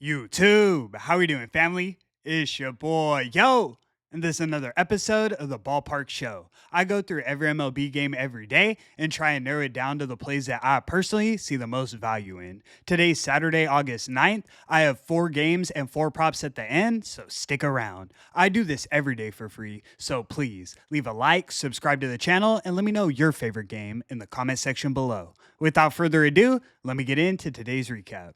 YouTube, how we doing, family? It's your boy, Yo, and this is another episode of the Ballpark Show. I go through every MLB game every day and try and narrow it down to the plays that I personally see the most value in. Today's Saturday, August 9th. I have 4 games and 4 props at the end, so stick around. I do this every day for free, so please leave a like, subscribe to the channel, and let me know your favorite game in the comment section below. Without further ado, let me get into today's recap.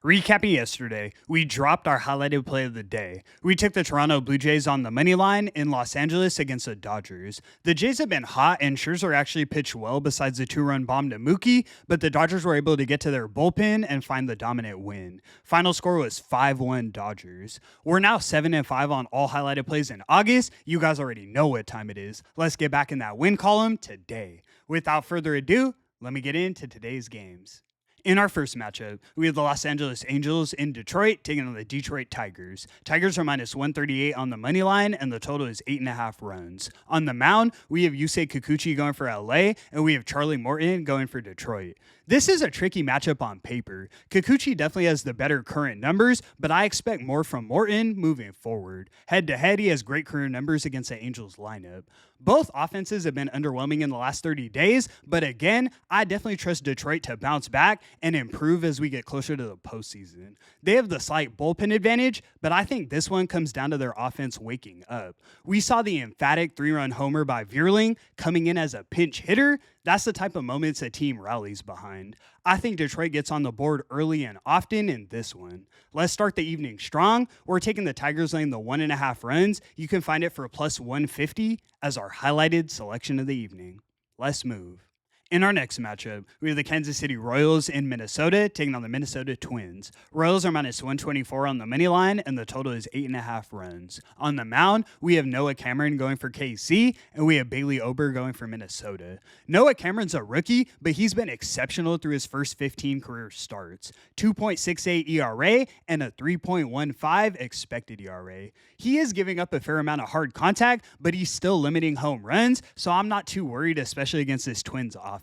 Recapping yesterday, we dropped our highlighted play of the day. We took the Toronto Blue Jays on the money line in Los Angeles against the Dodgers. The Jays have been hot and Scherzer actually pitched well besides the 2-run bomb to Mookie, but the Dodgers were able to get to their bullpen and find the dominant win. Final score was 5-1 Dodgers. We're now 7-5 on all highlighted plays in August. You guys already know what time it is. Let's get back in that win column today. Without further ado, let me get into today's games. In our first matchup, we have the Los Angeles Angels in Detroit taking on the Detroit Tigers. Tigers are minus 138 on the money line, and the total is 8.5 runs. On the mound, we have Yusei Kikuchi going for LA, and we have Charlie Morton going for Detroit. This is a tricky matchup on paper. Kikuchi definitely has the better current numbers, but I expect more from Morton moving forward. Head-to-head, he has great career numbers against the Angels lineup. Both offenses have been underwhelming in the last 30 days, but again, I definitely trust Detroit to bounce back and improve as we get closer to the postseason. They have the slight bullpen advantage, but I think this one comes down to their offense waking up. We saw the emphatic 3-run homer by Vierling coming in as a pinch hitter. That's the type of moments a team rallies behind. I think Detroit gets on the board early and often in this one. Let's start the evening strong. We're taking the Tigers laying the 1.5 runs. You can find it for plus 150 as our highlighted selection of the evening. Let's move. In our next matchup, we have the Kansas City Royals in Minnesota taking on the Minnesota Twins. Royals are minus 124 on the money line, and the total is 8.5 runs. On the mound, we have Noah Cameron going for KC, and we have Bailey Ober going for Minnesota. Noah Cameron's a rookie, but he's been exceptional through his first 15 career starts. 2.68 ERA and a 3.15 expected ERA. He is giving up a fair amount of hard contact, but he's still limiting home runs, so I'm not too worried, especially against this Twins offense.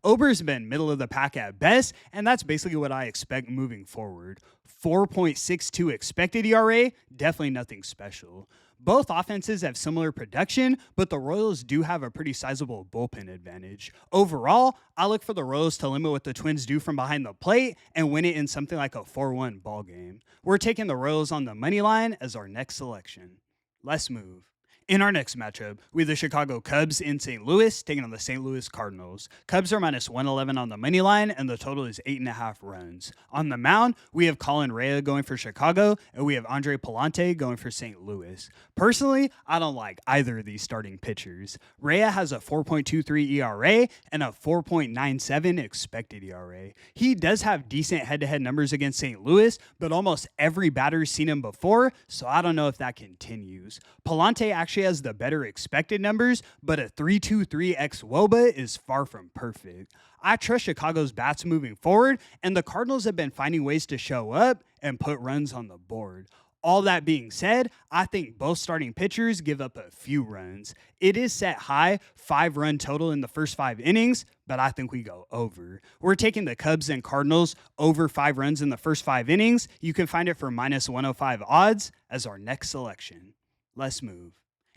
Ober's been middle of the pack at best, and that's basically what I expect moving forward. 4.62 expected ERA, definitely nothing special. Both offenses have similar production, but the Royals do have a pretty sizable bullpen advantage. Overall, I look for the Royals to limit what the Twins do from behind the plate and win it in something like a 4-1 ball game. We're taking the Royals on the money line as our next selection. Let's move. In our next matchup, we have the Chicago Cubs in St. Louis taking on the St. Louis Cardinals. Cubs are minus 111 on the money line, and the total is 8.5 runs. On the mound, we have Colin Rea going for Chicago, and we have Andre Pallante going for St. Louis. Personally, I don't like either of these starting pitchers. Rea has a 4.23 ERA and a 4.97 expected ERA. He does have decent head-to-head numbers against St. Louis, but almost every batter's seen him before, so I don't know if that continues. Pallante actually has the better expected numbers, but a 3.23 xwOBA is far from perfect. I trust Chicago's bats moving forward, and the Cardinals have been finding ways to show up and put runs on the board. All that being said, I think both starting pitchers give up a few runs. It is set high, 5-run total in the first 5 innings, but I think we go over. We're taking the Cubs and Cardinals over 5 runs in the first 5 innings. You can find it for minus 105 odds as our next selection. Let's move.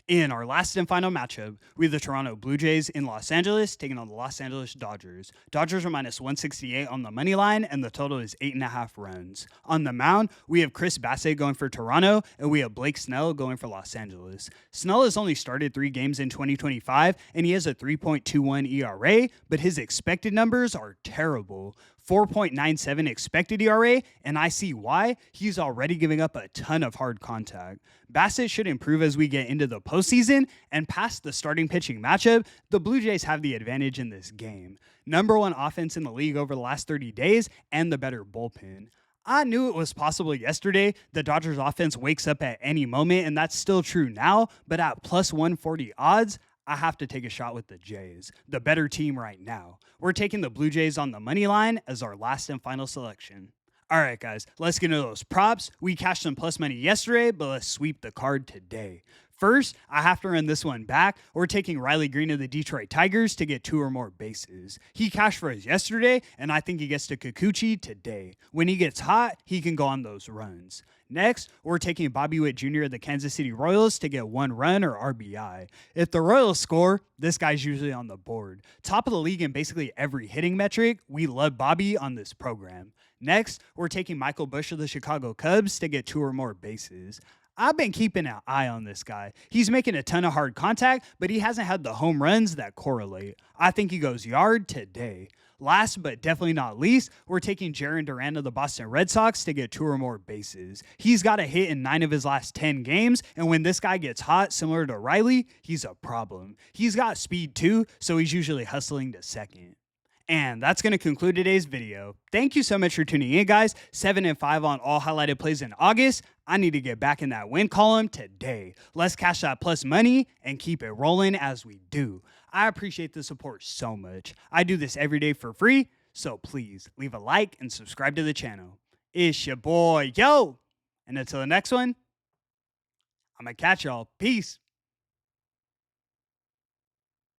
In our last and final matchup, we have the Toronto Blue Jays in Los Angeles taking on the Los Angeles Dodgers. Dodgers are minus 168 on the money line, and the total is 8.5 runs. On the mound, we have Chris Bassett going for Toronto, and we have Blake Snell going for Los Angeles. Snell has only started 3 games in 2025, and he has a 3.21 ERA, but his expected numbers are terrible. 4.97 expected ERA, and I see why. He's already giving up a ton of hard contact. Bassett should improve as we get into the postseason, and past the starting pitching matchup, the Blue Jays have the advantage in this game. Number 1 offense in the league over the last 30 days, and the better bullpen. I knew it was possible yesterday. The Dodgers offense wakes up at any moment, and that's still true now, but at plus 140 odds, I have to take a shot with the Jays, the better team right now. We're taking the Blue Jays on the money line as our last and final selection. All right, guys, let's get into those props. We cashed some plus money yesterday, but let's sweep the card today. First, I have to run this one back. We're taking Riley Green of the Detroit Tigers to get 2 or more bases. He cashed for us yesterday, and I think he gets to Kikuchi today. When he gets hot, he can go on those runs. Next, we're taking Bobby Witt Jr. of the Kansas City Royals to get 1 run or RBI. If the Royals score, this guy's usually on the board. Top of the league in basically every hitting metric. We love Bobby on this program. Next, we're taking Michael Busch of the Chicago Cubs to get 2 or more bases. I've been keeping an eye on this guy. He's making a ton of hard contact, but he hasn't had the home runs that correlate. I think he goes yard today. Last but definitely not least, we're taking Jarren Duran of the Boston Red Sox to get 2 or more bases. He's got a hit in 9 of his last 10 games, and when this guy gets hot, similar to Riley, he's a problem. He's got speed too, so he's usually hustling to second. And that's going to conclude today's video. Thank you so much for tuning in, guys. 7-5 on all highlighted plays in August. I need to get back in that win column today. Let's cash that plus money and keep it rolling as we do. I appreciate the support so much. I do this every day for free, so please leave a like and subscribe to the channel. It's your boy, yo! And until the next one, I'm going to catch y'all. Peace.